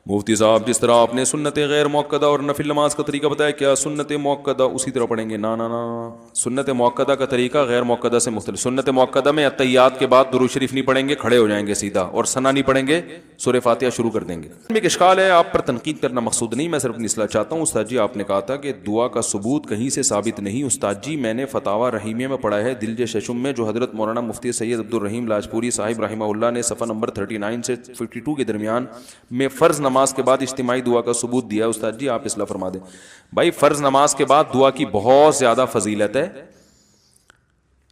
مفتی صاحب جس طرح آپ نے سنت غیر موقدہ اور نفل نماز کا طریقہ بتایا، کیا سنت موقدہ اسی طرح پڑھیں گے؟ نا نا نا، سنت موقدہ کا طریقہ غیر موقدہ سے مختلف۔ سنت موقدہ میں اتحیات کے بعد درود شریف نہیں پڑھیں گے، کھڑے ہو جائیں گے سیدھا، اور ثنا نہیں پڑھیں گے، سورہ فاتحہ شروع کر دیں گے۔ ایک اشکال ہے، آپ پر تنقید کرنا مقصود نہیں، میں صرف اپنی اصلاح چاہتا ہوں۔ استاد جی آپ نے کہا تھا کہ دعا کا ثبوت کہیں سے ثابت نہیں۔ استاد جی میں نے فتاوی رحیمیہ میں پڑھا ہے دلج ششم میں، جو حضرت مولانا مفتی سید عبدالرحیم لاجپوری صاحب رحمہ اللہ نے صفحہ نمبر 39 سے 52 کے درمیان میں فرض نماز کے بعد اجتماعی دعا کا ثبوت دیا۔ استاد جی آپ اصلاح فرما دیں۔ بھائی فرض نماز کے بعد دعا کی بہت زیادہ فضیلت ہے،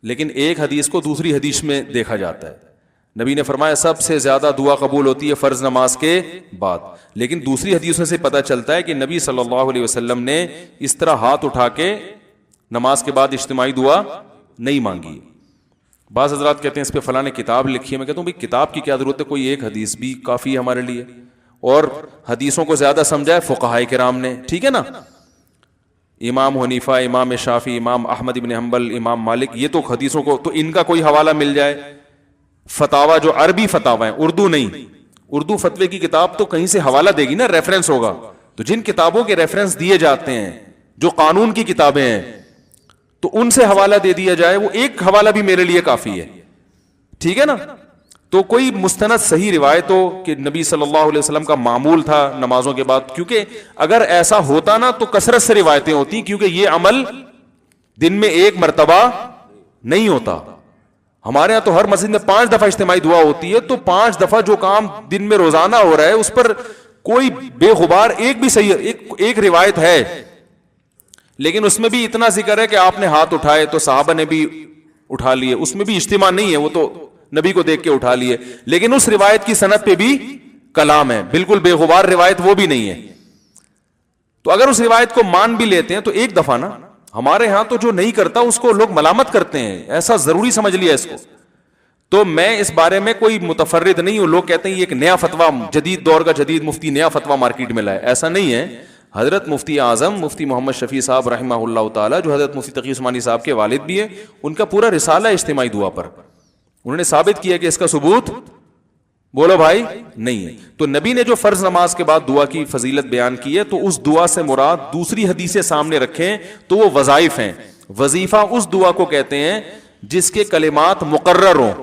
لیکن ایک حدیث کو دوسری حدیث میں دیکھا جاتا ہے۔ نبی نے فرمایا سب سے زیادہ دعا قبول ہوتی ہے فرض نماز کے بعد، لیکن دوسری حدیث سے پتہ چلتا ہے کہ نبی صلی اللہ علیہ وسلم نے اس طرح ہاتھ اٹھا کے نماز کے بعد اجتماعی دعا نہیں مانگی۔ بعض حضرات کہتے ہیں اس پہ فلاں نے کتاب لکھی ہے، میں کہتا ہوں بھائی کتاب کی کیا ضرورت ہے، کوئی ایک حدیث بھی کافی ہے ہمارے لیے، اور حدیثوں کو زیادہ سمجھا ہے فقہائے کرام نے، ٹھیک ہے نا؟ امام حنیفہ، امام شافعی، امام احمد بن حنبل، امام مالک، یہ تو حدیثوں کو تو ان کا کوئی حوالہ مل جائے۔ فتاوی جو عربی فتاوی ہیں، اردو نہیں، اردو فتوے کی کتاب تو کہیں سے حوالہ دے گی نا، ریفرنس ہوگا، تو جن کتابوں کے ریفرنس دیے جاتے ہیں جو قانون کی کتابیں ہیں تو ان سے حوالہ دے دیا جائے، وہ ایک حوالہ بھی میرے لیے کافی ہے، ٹھیک ہے نا؟ تو کوئی مستند صحیح روایت ہو کہ نبی صلی اللہ علیہ وسلم کا معمول تھا نمازوں کے بعد، کیونکہ اگر ایسا ہوتا نا تو کثرت سے روایتیں ہوتی، کیونکہ یہ عمل دن میں ایک مرتبہ نہیں ہوتا۔ ہمارے ہاں تو ہر مسجد میں 5 دفعہ اجتماعی دعا ہوتی ہے، تو 5 دفعہ جو کام دن میں روزانہ ہو رہا ہے اس پر کوئی بے غبار ایک بھی صحیح ایک روایت ہے، لیکن اس میں بھی اتنا ذکر ہے کہ آپ نے ہاتھ اٹھائے تو صحابہ نے بھی اٹھا لیے، اس میں بھی اجتماع نہیں ہے، وہ تو نبی کو دیکھ کے اٹھا لیے، لیکن اس روایت کی سند پہ بھی کلام ہے، بالکل بے غبار روایت وہ بھی نہیں ہے۔ تو اگر اس روایت کو مان بھی لیتے ہیں تو ایک دفعہ نا، ہمارے ہاں تو جو نہیں کرتا اس کو لوگ ملامت کرتے ہیں، ایسا ضروری سمجھ لیا اس کو۔ تو میں اس بارے میں کوئی متفرد نہیں ہوں، لوگ کہتے ہیں یہ ایک نیا فتویٰ، جدید دور کا جدید مفتی نیا فتویٰ مارکیٹ میں لائے، ایسا نہیں ہے۔ حضرت مفتی اعظم مفتی محمد شفیع صاحب رحمہ اللہ تعالی، جو حضرت مفتی تقی عثمانی صاحب کے والد بھی ہیں، ان کا پورا رسالہ اجتماعی دعا پر، انہوں نے ثابت کیا کہ اس کا ثبوت بولو بھائی نہیں ہے۔ تو نبی نے جو فرض نماز کے بعد دعا کی فضیلت بیان کی ہے، تو اس دعا سے مراد دوسری حدیثیں سامنے رکھیں تو وہ وظائف ہیں۔ وظیفہ اس دعا کو کہتے ہیں جس کے کلمات مقرر ہوں،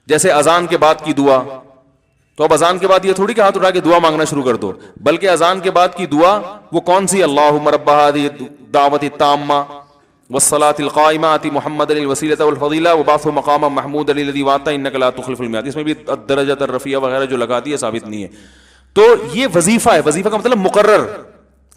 جیسے اذان کے بعد کی دعا، تو اب اذان کے بعد یہ تھوڑی کہ ہاتھ اٹھا کے دعا مانگنا شروع کر دو، بلکہ اذان کے بعد کی دعا وہ کون سی؟ اللہم رب ہذہ الدعوۃ التامہ والصلاۃ القائمہ آت محمد الوسیلۃ والفضیلہ وبعثہ مقاما محمودا الذی وعدتہ انک لا تخلف الميعاد، اس میں بھی الدرجۃ الرفیعہ وغیرہ جو لگا دی ہے ثابت نہیں ہے۔ تو یہ وظیفہ ہے، وظیفہ کا مطلب مقرر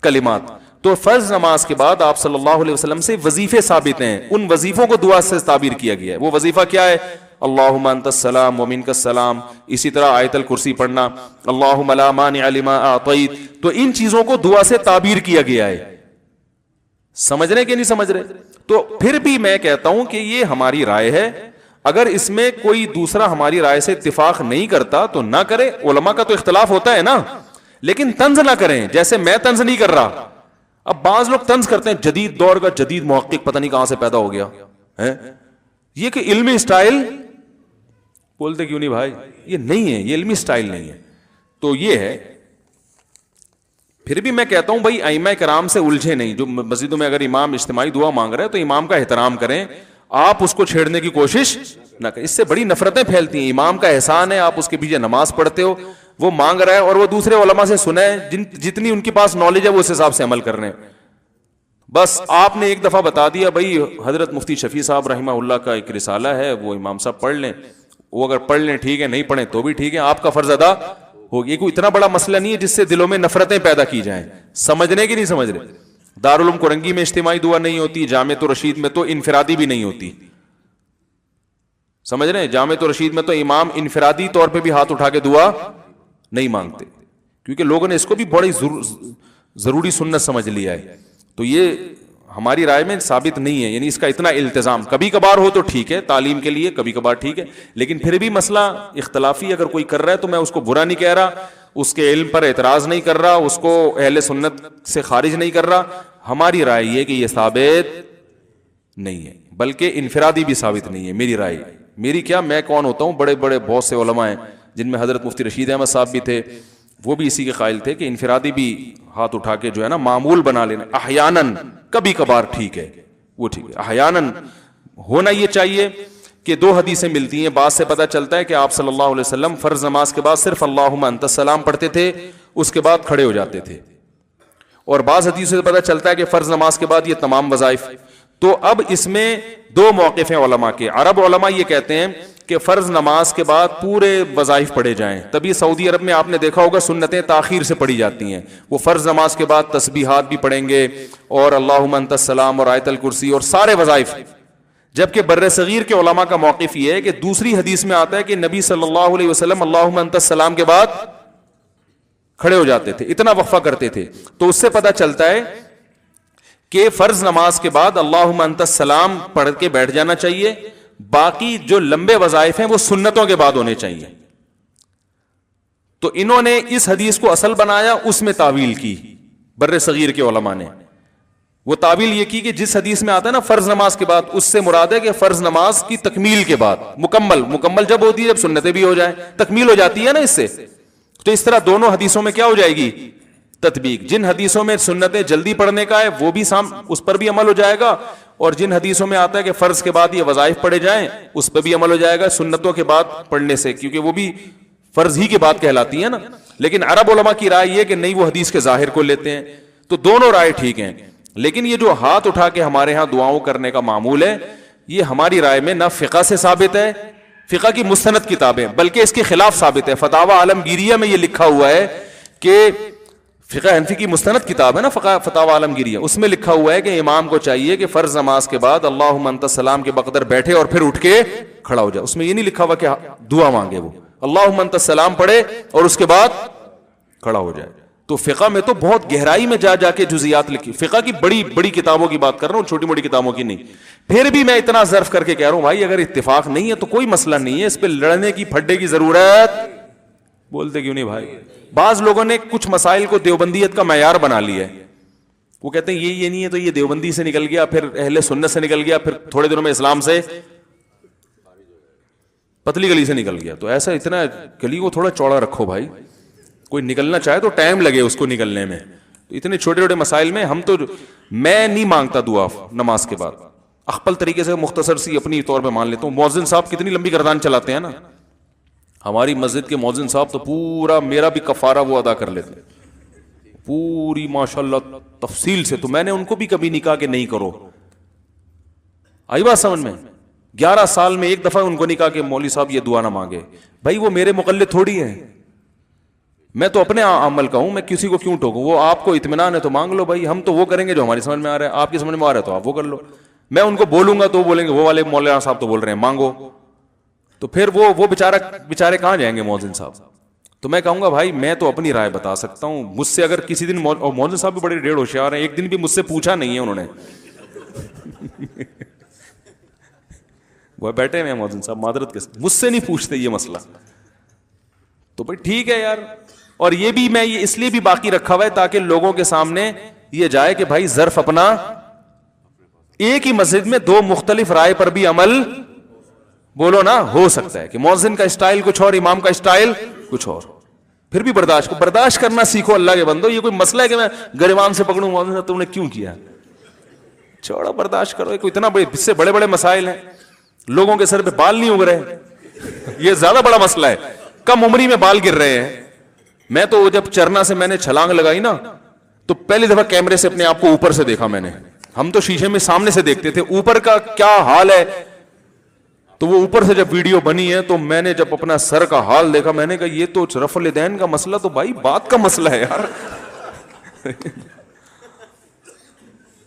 کلمات۔ تو فرض نماز کے بعد آپ صلی اللہ علیہ وسلم سے وظیفے ثابت ہیں، ان وظیفوں کو دعا سے تعبیر کیا گیا ہے۔ وہ وظیفہ کیا ہے؟ اللہم انت السلام ومنک السلام، اسی طرح آیت الکرسی پڑھنا، اللہم لا مانع لما اعطیت، تو ان چیزوں کو دعا سے تعبیر کیا گیا ہے۔ سمجھ رہے کہ نہیں سمجھ رہے؟ تو پھر بھی میں کہتا ہوں کہ یہ ہماری رائے ہے، اگر اس میں کوئی دوسرا ہماری رائے سے اتفاق نہیں کرتا تو نہ کرے، علماء کا تو اختلاف ہوتا ہے نا، لیکن طنز نہ کریں، جیسے میں طنز نہیں کر رہا۔ اب بعض لوگ طنز کرتے ہیں، جدید دور کا جدید محقق پتہ نہیں کہاں سے پیدا ہو گیا ہے، یہ کہ علمی اسٹائل بولتے کیوں نہیں بھائی؟ یہ نہیں ہے، یہ علمی اسٹائل نہیں ہے۔ تو یہ ہے، پھر بھی میں کہتا ہوں بھائی ائمہ کرام سے الجھے نہیں، جو مسجدوں میں اگر امام اجتماعی دعا مانگ رہے ہیں تو امام کا احترام کریں، آپ اس کو چھیڑنے کی کوشش نہ کریں، اس سے بڑی نفرتیں پھیلتی ہیں۔ امام کا احسان ہے، آپ اس کے پیچھے نماز پڑھتے ہو، وہ مانگ رہا ہے اور وہ دوسرے علماء سے سنیں، جتنی ان کے پاس نالج ہے وہ اس حساب سے عمل کر رہے ہیں۔ بس آپ نے ایک دفعہ بتا دیا بھائی حضرت مفتی شفیع صاحب رحمہ اللہ کا ایک رسالہ ہے، وہ امام صاحب پڑھ لیں، وہ اگر پڑھ لیں ٹھیک ہے، نہیں پڑھیں تو بھی ٹھیک ہے، آپ کا فرض ادا ہوگی۔ کوئی اتنا بڑا مسئلہ نہیں ہے جس سے دلوں میں نفرتیں پیدا کی جائیں۔ سمجھنے کی نہیں سمجھ رہے؟ دارالعلوم کورنگی میں اجتماعی دعا نہیں ہوتی، جامعۃ الرشید میں تو انفرادی بھی نہیں ہوتی، سمجھ رہے ہیں؟ جامعۃ الرشید میں تو امام انفرادی طور پہ بھی ہاتھ اٹھا کے دعا نہیں مانگتے، کیونکہ لوگوں نے اس کو بھی بڑی ضروری سنت سمجھ لیا ہے۔ تو یہ ہماری رائے میں ثابت نہیں ہے، یعنی اس کا اتنا التزام، کبھی کبھار ہو تو ٹھیک ہے تعلیم کے لیے، کبھی کبھار ٹھیک ہے، لیکن پھر بھی مسئلہ اختلافی اگر کوئی کر رہا ہے تو میں اس کو برا نہیں کہہ رہا، اس کے علم پر اعتراض نہیں کر رہا، اس کو اہل سنت سے خارج نہیں کر رہا۔ ہماری رائے یہ کہ یہ ثابت نہیں ہے، بلکہ انفرادی بھی ثابت نہیں ہے۔ میری رائے، میری کیا، میں کون ہوتا ہوں، بڑے بڑے بہت سے علماء ہیں جن میں حضرت مفتی رشید احمد صاحب بھی تھے، وہ بھی اسی کے قائل تھے کہ انفرادی بھی ہاتھ اٹھا کے جو ہے نا معمول بنا لینا، احیاناً کبھی کبھار ٹھیک ہے، وہ ٹھیک ہے، احیاناً ہونا یہ چاہیے کہ دو حدیثیں ملتی ہیں، بعض سے پتہ چلتا ہے کہ آپ صلی اللہ علیہ وسلم فرض نماز کے بعد صرف اللہم انت السلام پڑھتے تھے، اس کے بعد کھڑے ہو جاتے تھے، اور بعض حدیثوں سے پتہ چلتا ہے کہ فرض نماز کے بعد یہ تمام وظائف۔ تو اب اس میں دو موقف ہیں علماء کے۔ عرب علماء یہ کہتے ہیں کہ فرض نماز کے بعد پورے وظائف پڑھے جائیں، تبھی سعودی عرب میں آپ نے دیکھا ہوگا سنتیں تاخیر سے پڑھی جاتی ہیں، وہ فرض نماز کے بعد تسبیحات بھی پڑھیں گے اور اللہم انت السلام اور آیت الکرسی اور سارے وظائف، جبکہ بر صغیر کے علماء کا موقف یہ ہے کہ دوسری حدیث میں آتا ہے کہ نبی صلی اللہ علیہ وسلم اللہم انت السلام کے بعد کھڑے ہو جاتے تھے، اتنا وقفہ کرتے تھے، تو اس سے پتہ چلتا ہے کہ فرض نماز کے بعد اللہم انت السلام پڑھ کے بیٹھ جانا چاہیے، باقی جو لمبے وظائف ہیں وہ سنتوں کے بعد ہونے چاہیے۔ تو انہوں نے اس حدیث کو اصل بنایا، اس میں تعویل کی بر صغیر کے علماء نے، وہ تعویل یہ کی کہ جس حدیث میں آتا ہے نا فرض نماز کے بعد، اس سے مراد ہے کہ فرض نماز کی تکمیل کے بعد، مکمل جب ہوتی ہے جب سنتیں بھی ہو جائیں، تکمیل ہو جاتی ہے نا اس سے، تو اس طرح دونوں حدیثوں میں کیا ہو جائے گی؟ تطبیق۔ جن حدیثوں میں سنتیں جلدی پڑھنے کا ہے وہ بھی اس پر بھی عمل ہو جائے گا، اور جن حدیثوں میں آتا ہے کہ فرض کے بعد یہ وظائف پڑھے جائیں اس پہ بھی عمل ہو جائے گا سنتوں کے بعد پڑھنے سے، کیونکہ وہ بھی فرض ہی کے بعد کہلاتی ہیں نا۔ لیکن عرب علماء کی رائے یہ کہ نہیں، وہ حدیث کے ظاہر کو لیتے ہیں، تو دونوں رائے ٹھیک ہیں۔ لیکن یہ جو ہاتھ اٹھا کے ہمارے ہاں دعاؤں کرنے کا معمول ہے، یہ ہماری رائے میں نہ فقہ سے ثابت ہے، فقہ کی مستند کتابیں، بلکہ اس کے خلاف ثابت ہے۔ فتاوی عالمگیریہ میں یہ لکھا ہوا ہے کہ فقہ حنفی کی مستند کتاب ہے نا فتاوی عالمگیریہ، اس میں لکھا ہوا ہے کہ امام کو چاہیے کہ فرض نماز کے بعد اللہم انت السلام کے بقدر بیٹھے اور پھر اٹھ کے کھڑا ہو جائے۔ اس میں یہ نہیں لکھا ہوا کہ دعا مانگے، وہ اللہم انت السلام پڑھے اور اس کے بعد کھڑا ہو جائے۔ تو فقہ میں تو بہت گہرائی میں جا کے جزیات لکھی، فقہ کی بڑی بڑی کتابوں کی بات کر رہا ہوں، چھوٹی موٹی کتابوں کی نہیں۔ پھر بھی میں اتنا ظرف کر کے کہہ رہا ہوں بھائی اگر اتفاق نہیں ہے تو کوئی مسئلہ نہیں ہے، اس پہ لڑنے کی پھڈے کی ضرورت، بولتے کیوں نہیں بھائی؟ بعض لوگوں نے کچھ مسائل کو دیوبندیت کا معیار بنا لیا ہے، وہ کہتے ہیں یہ نہیں ہے تو یہ دیوبندی سے نکل گیا، پھر اہل سنت سے نکل گیا، پھر تھوڑے دنوں میں اسلام سے پتلی گلی سے نکل گیا۔ تو ایسا اتنا گلی کو تھوڑا چوڑا رکھو بھائی، کوئی نکلنا چاہے تو ٹائم لگے اس کو نکلنے میں۔ تو اتنے چھوٹے چھوٹے مسائل میں میں نہیں مانگتا دعا نماز کے بعد، اخپل طریقے سے مختصر سی اپنی طور پہ مان لیتا ہوں۔ مؤذن صاحب کتنی لمبی گردان چلاتے ہیں نا، ہماری مسجد کے مؤذن صاحب تو پورا میرا بھی کفارہ وہ ادا کر لیتے پوری ماشاءاللہ تفصیل سے، تو میں نے ان کو بھی کبھی نہیں کہا کہ نہیں کرو، آئی بات سمجھ میں؟ 11 سال میں ایک دفعہ ان کو نہیں کہا کہ مولوی صاحب یہ دعا نہ مانگے، بھائی وہ میرے مقلد تھوڑی ہیں، میں تو اپنے عمل کا ہوں، میں کسی کو کیوں ٹوکوں؟ وہ آپ کو اطمینان ہے تو مانگ لو بھائی، ہم تو وہ کریں گے جو ہماری سمجھ میں آ رہا ہے، آپ کی سمجھ میں آ رہا ہے تو آپ وہ کر لو۔ میں ان کو بولوں گا تو وہ بولیں گے وہ والے مولانا صاحب تو بول رہے ہیں مانگو، تو پھر وہ بیچارے کہاں جائیں گے مؤذن صاحب؟ تو میں کہوں گا بھائی میں تو اپنی رائے بتا سکتا ہوں، مجھ سے اگر کسی دن، اور مؤذن صاحب بھی بڑے ڈیڑھ ہوشیار ہیں، ایک دن بھی مجھ سے پوچھا نہیں ہے انہوں نے وہ بیٹھے ہوئے ہیں مؤذن صاحب معذرت کے ساتھ، مجھ سے نہیں پوچھتے یہ مسئلہ، تو بھائی ٹھیک ہے یار۔ اور یہ بھی میں یہ اس لیے بھی باقی رکھا ہوا ہے تاکہ لوگوں کے سامنے یہ جائے کہ بھائی ظرف اپنا، ایک ہی مسجد میں دو مختلف رائے پر بھی عمل بولو نا ہو سکتا ہے کہ مؤذن کا اسٹائل کچھ اور، امام کا اسٹائل کچھ اور، پھر بھی برداشت کرنا سیکھو اللہ کے بندو۔ یہ کوئی مسئلہ ہے کہ میں گریبان سے پکڑوں مؤذن صاحب تم نے کیوں کیا؟ چھوڑو برداشت کرو، کوئی اتنا بڑے اس سے بڑے بڑے مسائل ہیں، لوگوں کے سر پہ بال نہیں اگ رہے، یہ زیادہ بڑا مسئلہ ہے، کم عمری میں بال گر رہے ہیں۔ میں تو جب چرنا سے میں نے چھلانگ لگائی نا تو پہلی دفعہ کیمرے سے اپنے آپ کو اوپر سے دیکھا میں نے، ہم تو شیشے میں سامنے سے دیکھتے تھے، اوپر کا کیا حال ہے، تو وہ اوپر سے جب ویڈیو بنی ہے تو میں نے جب اپنا سر کا حال دیکھا میں نے کہا یہ تو رفع الیدین کا مسئلہ تو بھائی بات کا مسئلہ ہے یار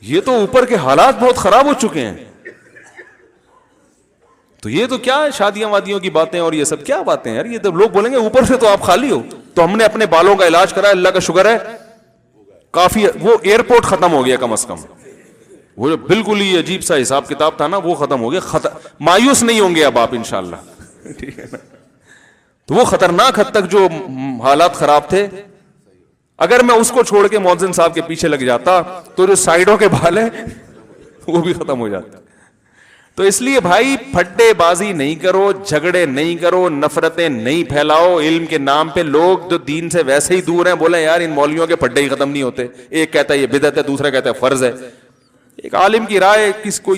یہ تو اوپر کے حالات بہت خراب ہو چکے ہیں، تو یہ تو کیا شادیاں وادیوں کی باتیں اور یہ سب کیا باتیں یار، یہ تو لوگ بولیں گے اوپر سے تو آپ خالی ہو۔ تو ہم نے اپنے بالوں کا علاج کرا، اللہ کا شکر ہے کافی، وہ ایئرپورٹ ختم ہو گیا کم از کم، وہ جو بالکل ہی عجیب سا حساب کتاب تھا نا وہ ختم ہو گیا، مایوس نہیں ہوں گے اب آپ انشاءاللہ، ٹھیک ہے نا؟ تو وہ خطرناک حد تک جو حالات خراب تھے، اگر میں اس کو چھوڑ کے مؤذن صاحب کے پیچھے لگ جاتا تو جو سائڈوں کے بال ہیں وہ بھی ختم ہو جاتا۔ تو اس لیے بھائی پھڈے بازی نہیں کرو, جھگڑے نہیں کرو, نفرتیں نہیں پھیلاؤ. علم کے نام پہ لوگ جو دین سے ویسے ہی دور ہیں بولے یار ان مولویوں کے پھڈے ہی ختم نہیں ہوتے, ایک کہتا ہے یہ بدعت ہے, دوسرا کہتا ہے فرض ہے. ایک عالم کی رائے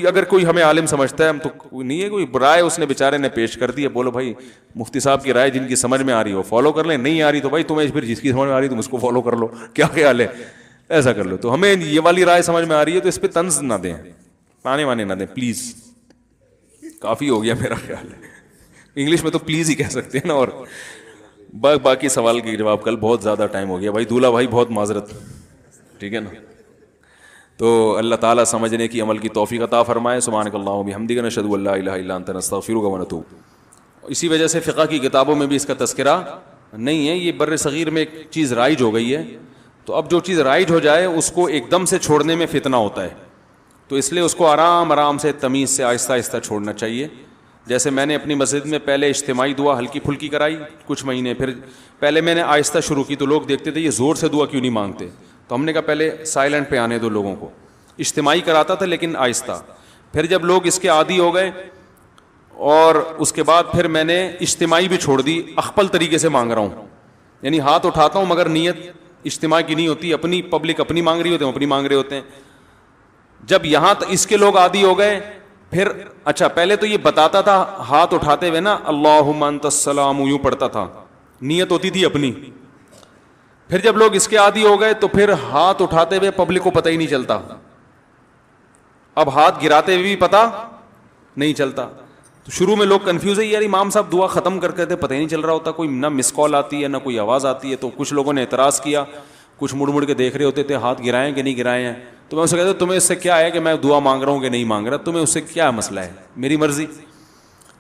اگر کوئی ہمیں عالم سمجھتا ہے, ہم تو کوئی نہیں ہے, کوئی رائے اس نے بیچارے نے پیش کر دی ہے, بولو بھائی مفتی صاحب کی رائے جن کی سمجھ میں آ رہی ہو فالو کر لیں, نہیں آ رہی تو بھائی تمہیں پھر جس کی سمجھ میں آ رہی تم اس کو فالو کر لو, کیا خیال ہے, ایسا کر لو. تو ہمیں یہ والی رائے سمجھ میں آ رہی ہے تو اس پہ طنز نہ دیں, تانے وانے نہ دیں پلیز, کافی ہو گیا میرا خیال ہے. انگلش میں تو پلیز ہی کہہ سکتے ہیں نا. اور باقی سوال کے جواب کل, بہت زیادہ ٹائم ہو گیا بھائی. دولہا بھائی بہت معذرت, ٹھیک ہے نا. تو اللہ تعالیٰ سمجھنے کی عمل کی توفیق عطا فرمائے. سبحانک اللہم و بحمدک نشہد ان لا الہ الا انت نستغفرک و نتوب. اسی وجہ سے فقہ کی کتابوں میں بھی اس کا تذکرہ نہیں ہے. یہ بر صغیر میں ایک چیز رائج ہو گئی ہے, تو اب جو چیز رائج ہو جائے اس کو ایک دم سے چھوڑنے میں فتنہ ہوتا ہے, تو اس لیے اس کو آرام آرام سے تمیز سے آہستہ آہستہ چھوڑنا چاہیے. جیسے میں نے اپنی مسجد میں پہلے اجتماعی دعا ہلکی پھلکی کرائی کچھ مہینے, پھر پہلے میں نے آہستہ شروع کی تو لوگ دیکھتے تھے یہ زور سے دعا کیوں نہیں مانگتے, تو ہم نے کہا پہلے سائلنٹ پہ آنے دو لوگوں کو. اجتماعی کراتا تھا لیکن آہستہ. پھر جب لوگ اس کے عادی ہو گئے اور اس کے بعد پھر میں نے اجتماعی بھی چھوڑ دی, اخپل طریقے سے مانگ رہا ہوں, یعنی ہاتھ اٹھاتا ہوں مگر نیت اجتماع کی نہیں ہوتی, اپنی پبلک اپنی مانگ رہی ہوتے ہیں, اپنی مانگ رہے ہوتے ہیں. جب یہاں اس کے لوگ عادی ہو گئے پھر اچھا پہلے تو یہ بتاتا تھا ہاتھ اٹھاتے ہوئے نا اللہم انت السلام, یوں پڑھتا تھا, نیت ہوتی تھی اپنی. پھر جب لوگ اس کے عادی ہو گئے تو پھر ہاتھ اٹھاتے ہوئے پبلک کو پتہ ہی نہیں چلتا, اب ہاتھ گراتے ہوئے بھی پتہ نہیں چلتا. تو شروع میں لوگ کنفیوز ہے, یار امام صاحب دعا ختم کر کے تھے پتہ ہی نہیں چل رہا ہوتا, کوئی نہ مس کال آتی ہے نہ کوئی آواز آتی ہے. تو کچھ لوگوں نے اعتراض کیا, کچھ مڑ مڑ کے دیکھ رہے ہوتے تھے ہاتھ گرائیں کہ نہیں گرائے ہیں. تو میں اسے کہتا تمہیں اس سے کیا ہے کہ میں دعا مانگ رہا ہوں کہ نہیں مانگ رہا, تمہیں اس سے کیا مسئلہ ہے, میری مرضی.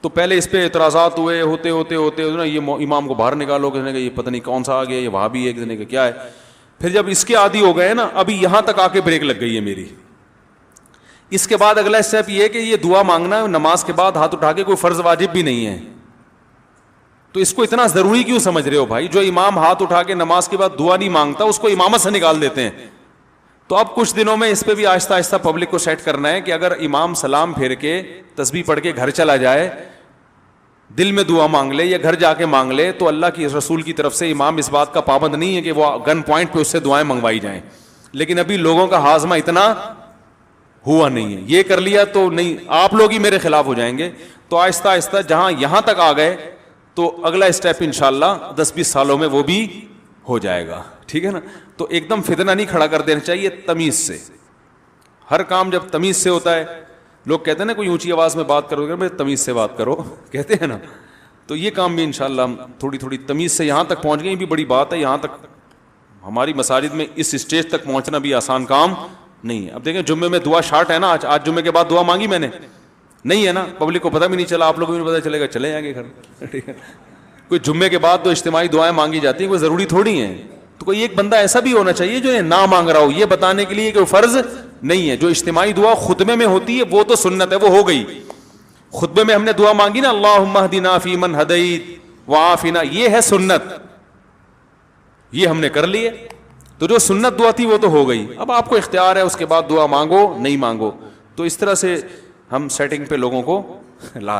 تو پہلے اس پہ اعتراضات ہوئے, ہوتے ہوتے ہوتے نا یہ امام کو باہر نکالو, کسی نے کہا یہ پتہ نہیں کون سا آ گیا, یہ وہاں بھی ہے, کسی نے کہا کیا ہے. پھر جب اس کے عادی ہو گئے نا, ابھی یہاں تک آ کے بریک لگ گئی ہے میری. اس کے بعد اگلا اسٹیپ یہ ہے کہ یہ دعا مانگنا نماز کے بعد ہاتھ اٹھا کے کوئی فرض واجب بھی نہیں ہے. تو اس کو اتنا ضروری کیوں سمجھ رہے ہو بھائی؟ جو امام ہاتھ اٹھا کے نماز کے بعد دعا نہیں مانگتا اس کو امامت سے نکال دیتے ہیں. تو اب کچھ دنوں میں اس پہ بھی آہستہ آہستہ پبلک کو سیٹ کرنا ہے کہ اگر امام سلام پھیر کے تسبیح پڑھ کے گھر چلا جائے, دل میں دعا مانگ لے یا گھر جا کے مانگ لے, تو اللہ کی رسول کی طرف سے امام اس بات کا پابند نہیں ہے کہ وہ گن پوائنٹ پہ اس سے دعائیں منگوائی جائیں. لیکن ابھی لوگوں کا ہاضمہ اتنا ہوا نہیں ہے, یہ کر لیا تو نہیں, آپ لوگ ہی میرے خلاف ہو جائیں گے. تو آہستہ آہستہ جہاں یہاں تک آ گئے تو اگلا اسٹیپ انشاءاللہ 10-20 سالوں میں وہ بھی ہو جائے گا, ٹھیک ہے نا. تو ایک دم فتنہ نہیں کھڑا کر دینا چاہیے, تمیز سے. ہر کام جب تمیز سے ہوتا ہے, لوگ کہتے ہیں نا کوئی اونچی آواز میں بات کرو گے, تمیز سے بات کرو کہتے ہیں نا, تو یہ کام بھی انشاءاللہ ہم تھوڑی تھوڑی تمیز سے یہاں تک پہنچ گئے. یہ بھی بڑی بات ہے, یہاں تک ہماری مساجد میں اس اسٹیج تک پہنچنا بھی آسان کام نہیں ہے. اب دیکھیں جمعے میں دعا شارٹ ہے نا, آج جمعے کے بعد دعا مانگی میں نے نہیں ہے نا, پبلک کو پتہ بھی نہیں چلا, آپ لوگوں کو بھی پتہ چلے گا, چلے جائیں گے گھر, ٹھیک ہے. کوئی جمعے کے بعد تو اجتماعی دعائیں مانگی جاتی ہیں, کوئی ضروری تھوڑی ہیں. تو کوئی ایک بندہ ایسا بھی ہونا چاہیے جو نہ مانگ رہا ہو, یہ بتانے کے لیے کہ وہ فرض نہیں ہے. جو اجتماعی دعا خطبے میں ہوتی ہے وہ تو سنت ہے, وہ ہو گئی. خطبے میں ہم نے دعا مانگی نا اللہم اہدنا فیمن ہدیت وعافنا, یہ ہے سنت, یہ ہم نے کر لی ہے. تو جو سنت دعا تھی وہ تو ہو گئی. اب آپ کو اختیار ہے اس کے بعد دعا مانگو نہیں مانگو. تو اس طرح سے ہم سیٹنگ پہ لوگوں کو لا